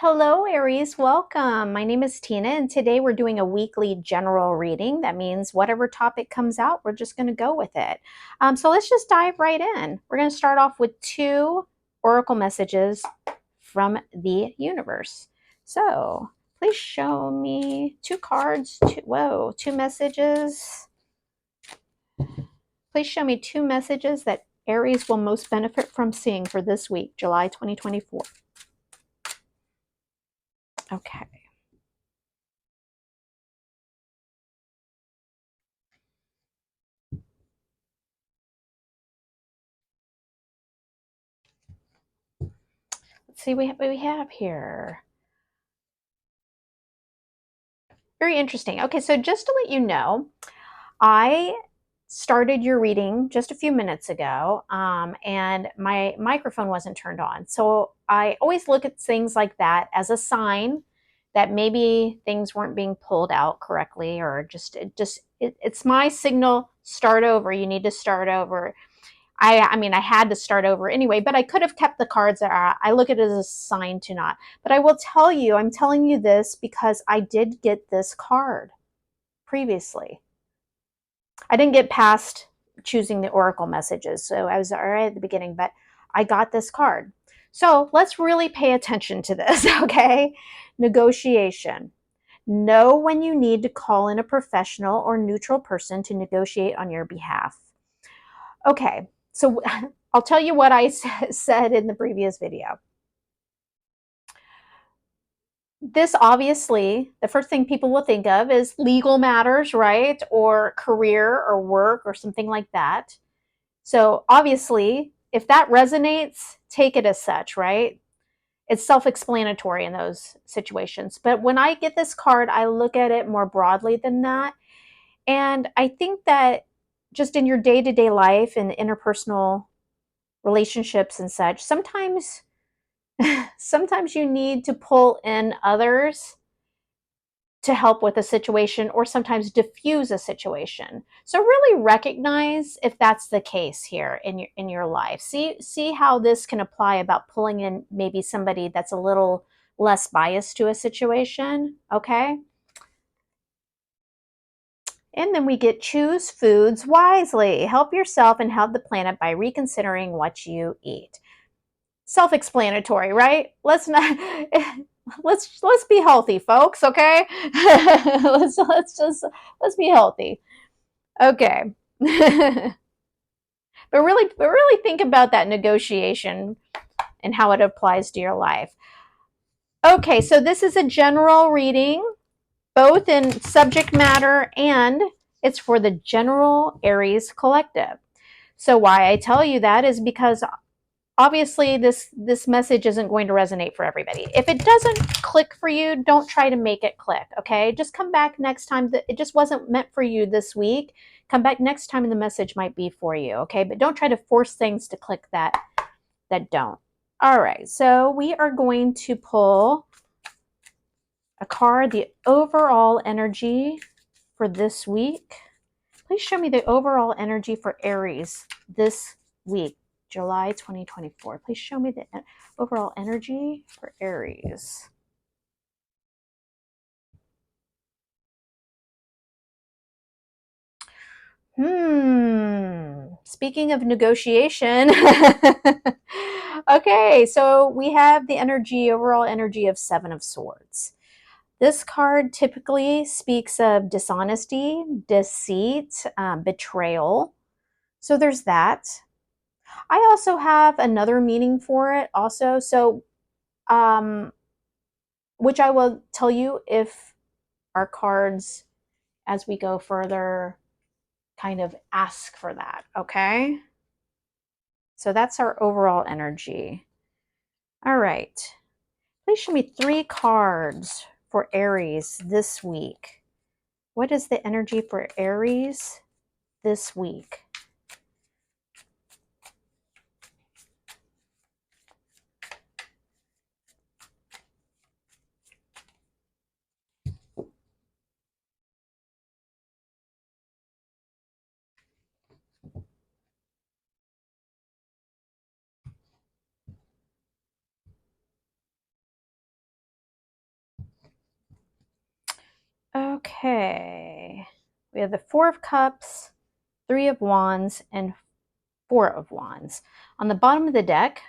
Hello, Aries. Welcome. My name is Tina, and today we're doing a weekly general reading. That means whatever topic comes out, we're just going to go with it. So let's just dive right in. We're going to start off with two oracle messages from the universe. So please show me two cards. Two messages. Please show me two messages that Aries will most benefit from seeing for this week, July 2024. Okay. Let's see what we have here. Very interesting. Okay, so just to let you know, I started your reading just a few minutes ago, and my microphone wasn't turned on. So I always look at things like that as a sign that maybe things weren't being pulled out correctly, or it's my signal. Start over. You need to start over. I mean, I had to start over anyway, but I could have kept the cards that are, I look at it as a sign to not. But I will tell you, I'm telling you this because I did get this card previously. I didn't get past choosing the oracle messages, so I was all right at the beginning, but I got this card. So let's really pay attention to this, okay? Negotiation. Know when you need to call in a professional or neutral person to negotiate on your behalf. Okay, so I'll tell you what I said in the previous video. This obviously, the first thing people will think of is legal matters, right? Or career or work or something like that. So obviously, if that resonates, take it as such, right? It's self-explanatory in those situations. But when I get this card, I look at it more broadly than that. And I think that just in your day-to-day life and interpersonal relationships and such, sometimes you need to pull in others to help with a situation, or sometimes diffuse a situation. So really recognize if that's the case here in your life. See how this can apply about pulling in maybe somebody that's a little less biased to a situation, okay? And then we get choose foods wisely. Help yourself and help the planet by reconsidering what you eat. Self-explanatory, right? Let's be healthy, folks, okay? Let's be healthy. Okay. But really think about that negotiation and how it applies to your life. Okay, so this is a general reading, both in subject matter and it's for the general Aries collective. So why I tell you that is because obviously this message isn't going to resonate for everybody. If it doesn't click for you, don't try to make it click, okay? Just come back next time. That it just wasn't meant for you this week. Come back next time and the message might be for you, okay? But don't try to force things to click that don't. All right, so we are going to pull a card, the overall energy for this week. Please show me the overall energy for Aries this week, July 2024. Please show me the overall energy for Aries. Speaking of negotiation. Okay, so we have the overall energy of Seven of Swords. This card typically speaks of dishonesty, deceit, betrayal. So there's that. I also have another meaning for it also. So, which I will tell you if our cards, as we go further, kind of ask for that. Okay. So that's our overall energy. All right. Please show me 3 cards for Aries this week. What is the energy for Aries this week? Okay. We have the Four of Cups, Three of Wands, and Four of Wands. On the bottom of the deck,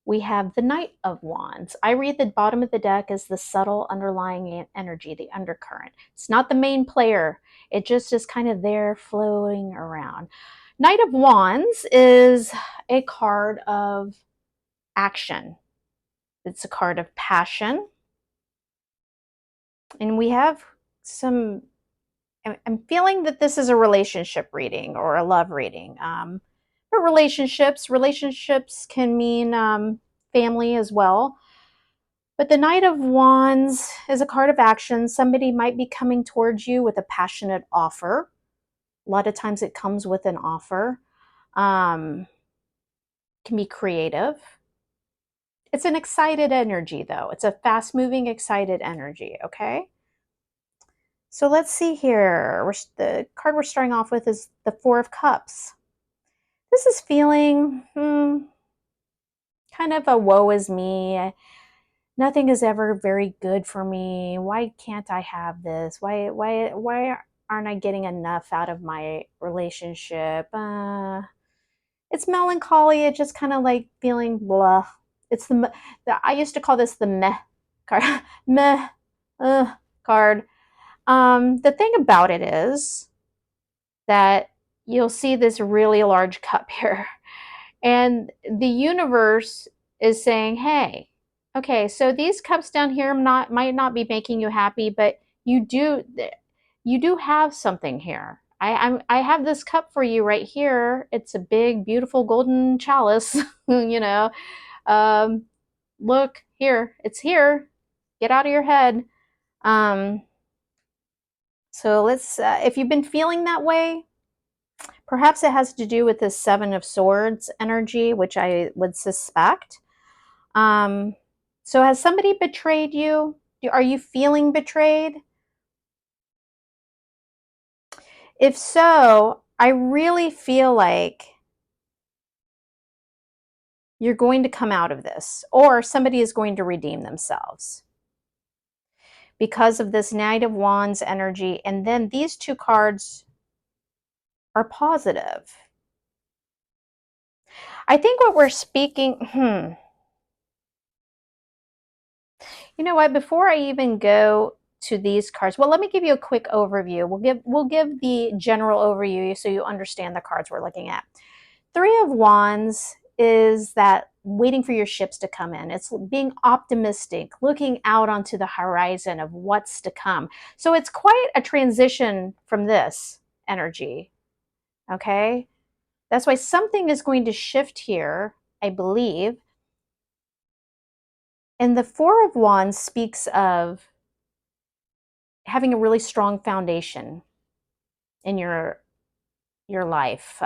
we have the Knight of Wands. I read the bottom of the deck as the subtle underlying energy, the undercurrent. It's not the main player. It just is kind of there floating around. Knight of Wands is a card of action. It's a card of passion. And we have some, I'm feeling that this is a relationship reading or a love reading. For relationships can mean family as well. But the Knight of Wands is a card of action. Somebody might be coming towards you with a passionate offer. A lot of times it comes with an offer. Can be creative. It's an excited energy, though. It's a fast-moving, excited energy, okay? So let's see here. The card we're starting off with is the Four of Cups. This is feeling kind of a woe is me. Nothing is ever very good for me. Why can't I have this? Why aren't I getting enough out of my relationship? It's melancholy. It's just kind of like feeling blah. It's the I used to call this the meh card. Meh card. The thing about it is that you'll see this really large cup here. And the universe is saying, hey, okay, so these cups down here might not be making you happy, but you do have something here. I have this cup for you right here. It's a big, beautiful golden chalice, you know. Um, Look here, it's here. Get out of your head. Um, so let's, if you've been feeling that way, perhaps it has to do with the Seven of Swords energy, which I would suspect. Um, so has somebody betrayed you? Are you feeling betrayed? If so, I really feel like you're going to come out of this, or somebody is going to redeem themselves because of this Knight of Wands energy. And then these two cards are positive. I think what we're speaking, you know what, before I even go to these cards, well, let me give you a quick overview. We'll give the general overview so you understand the cards we're looking at. Three of Wands is that waiting for your ships to come in. It's being optimistic, looking out onto the horizon of what's to come. So it's quite a transition from this energy, okay? That's why something is going to shift here, I believe. And the Four of Wands speaks of having a really strong foundation in your life.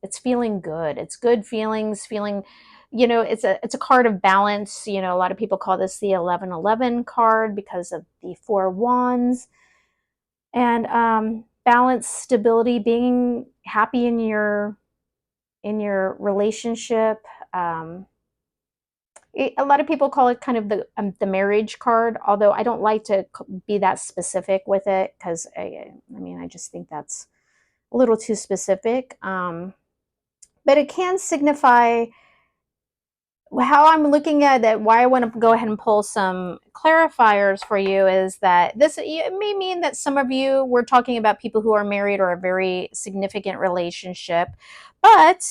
It's feeling good. It's good feelings, feeling, you know, it's a card of balance. You know, a lot of people call this the 1111 card because of the Four of Wands. And balance, stability, being happy in your relationship. A lot of people call it kind of the marriage card, although I don't like to be that specific with it because I mean, I just think that's a little too specific. But it can signify how I'm looking at it. Why I want to go ahead and pull some clarifiers for you is that it may mean that some of you, we're talking about people who are married or a very significant relationship, but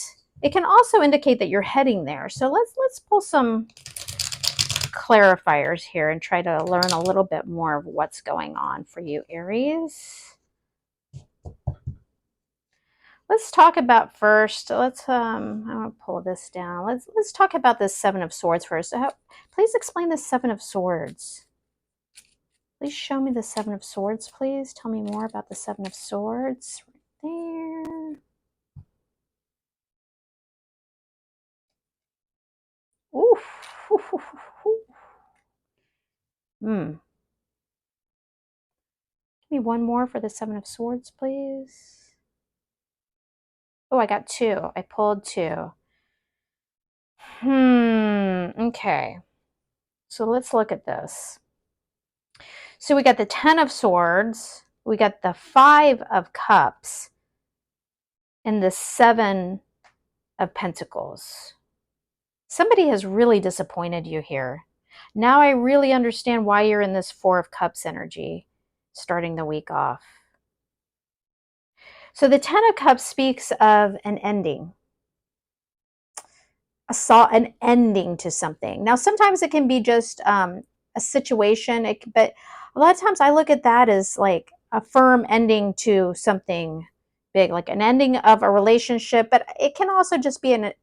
it can also indicate that you're heading there. So let's pull some clarifiers here and try to learn a little bit more of what's going on for you, Aries. Let's talk about first. I'm gonna pull this down. Let's talk about this Seven of Swords first. Please explain the Seven of Swords. Please show me the Seven of Swords, please. Tell me more about the Seven of Swords. Right there. Oof. Hmm. Give me one more for the Seven of Swords, please. Oh, I got two. I pulled two. Okay. So let's look at this. So we got the Ten of Swords we got the Five of Cups and the Seven of Pentacles. Somebody has really disappointed you here. Now I really understand why you're in this Four of Cups energy starting the week off. So the Ten of Cups speaks of an ending, an ending to something. Now sometimes it can be just a situation, but a lot of times I look at that as like a firm ending to something big, like an ending of a relationship, but it can also just be it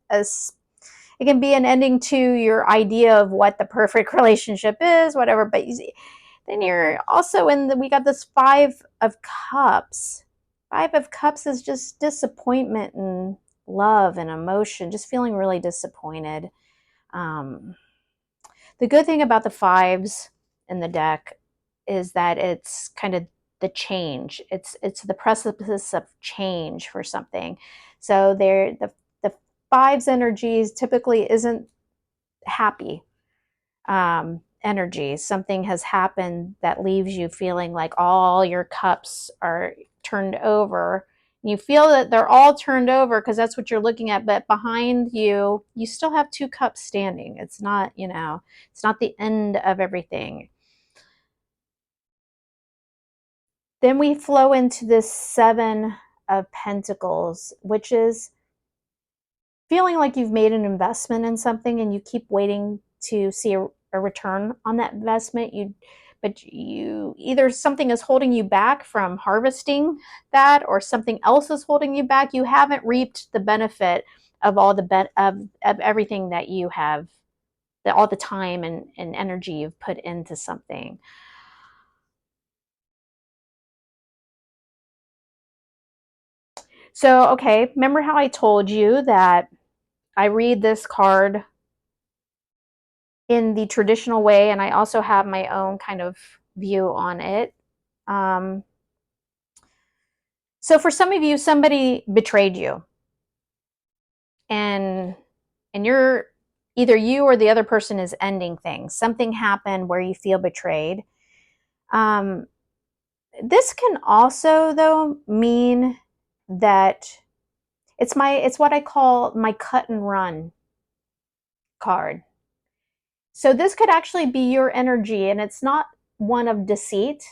can be an ending to your idea of what the perfect relationship is, whatever. But then you're also we got this Five of Cups. Five of Cups is just disappointment and love and emotion, just feeling really disappointed. Um, the good thing about the fives in the deck is that it's kind of the change. It's the precipice of change for something. So the fives energies typically isn't happy energy. Something has happened that leaves you feeling like all your cups are turned over. You feel that they're all turned over because that's what you're looking at, but behind you, you still have two cups standing. It's not, it's not the end of everything. Then we flow into this Seven of Pentacles, which is feeling like you've made an investment in something and you keep waiting to see a return on that investment. But you either something is holding you back from harvesting that, or something else is holding you back. You haven't reaped the benefit of all of everything that you have, all the time and energy you've put into something. So, okay, remember how I told you that I read this card in the traditional way, and I also have my own kind of view on it. Um, so for some of you, somebody betrayed you, and you're either you or the other person is ending things. Something happened where you feel betrayed. Um, this can also, though, mean that it's what I call my cut and run card. So this could actually be your energy, and it's not one of deceit.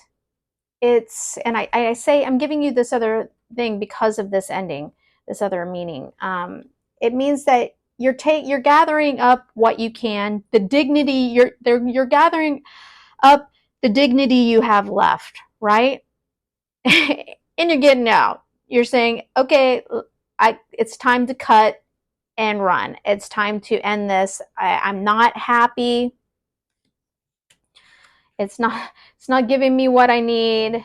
I say I'm giving you this other thing because of this ending, this other meaning. It means that you're gathering up what you can, the dignity you're gathering up the dignity you have left, right? And you're getting out. You're saying, okay, it's time to cut and run. It's time to end this. I'm not happy. It's not giving me what I need.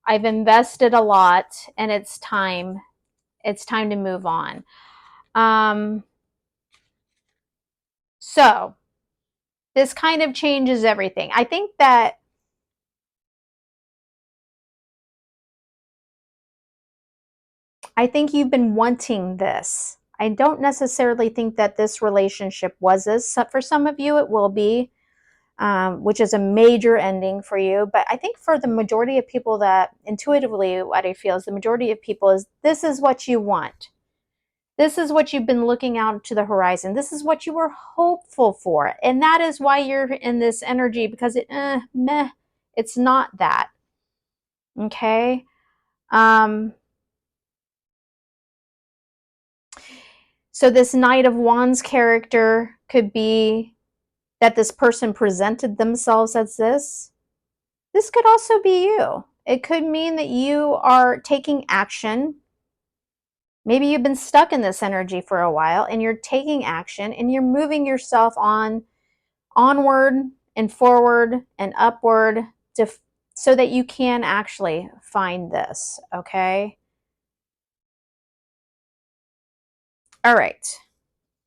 I've invested a lot, and it's time to move on. So this kind of changes everything. I think you've been wanting this. I don't necessarily think that this relationship was this. For some of you, it will be, which is a major ending for you. But I think for the majority of people, that intuitively, what I feel is the majority of people is this is what you want. This is what you've been looking out to the horizon. This is what you were hopeful for. And that is why you're in this energy, because it's not that. Okay? So this Knight of Wands character could be that this person presented themselves as this. This could also be you. It could mean that you are taking action. Maybe you've been stuck in this energy for a while and you're taking action and you're moving yourself onward and forward and upward so that you can actually find this, okay? All right.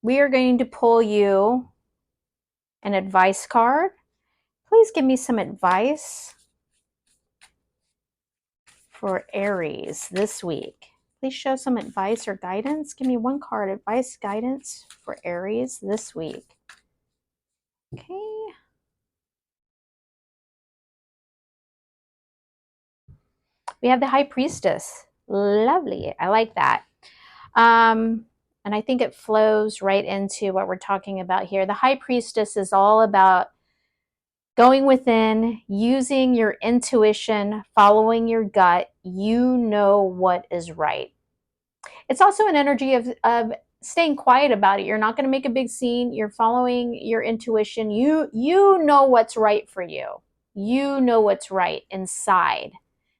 We are going to pull you an advice card. Please give me some advice for Aries this week. Please show some advice or guidance. Give me one card, advice, guidance for Aries this week. Okay. We have the High Priestess. Lovely. I like that. Um, and I think it flows right into what we're talking about here. The High Priestess is all about going within, using your intuition, following your gut. You know what is right. It's also an energy of staying quiet about it. You're not going to make a big scene. You're following your intuition. You know what's right for you. You know what's right inside,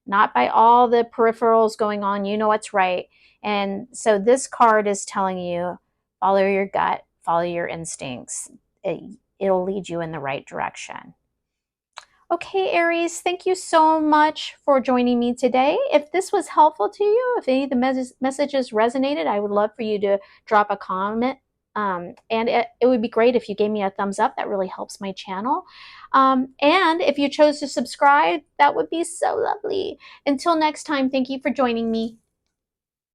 not by all the peripherals going on. You know what's right. And so this card is telling you follow your gut, follow your instincts. It'll lead you in the right direction. Okay, Aries, thank you so much for joining me today. If this was helpful to you, if any of the messages resonated, I would love for you to drop a comment. And it would be great if you gave me a thumbs up. That really helps my channel. And if you chose to subscribe, that would be so lovely. Until next time, thank you for joining me.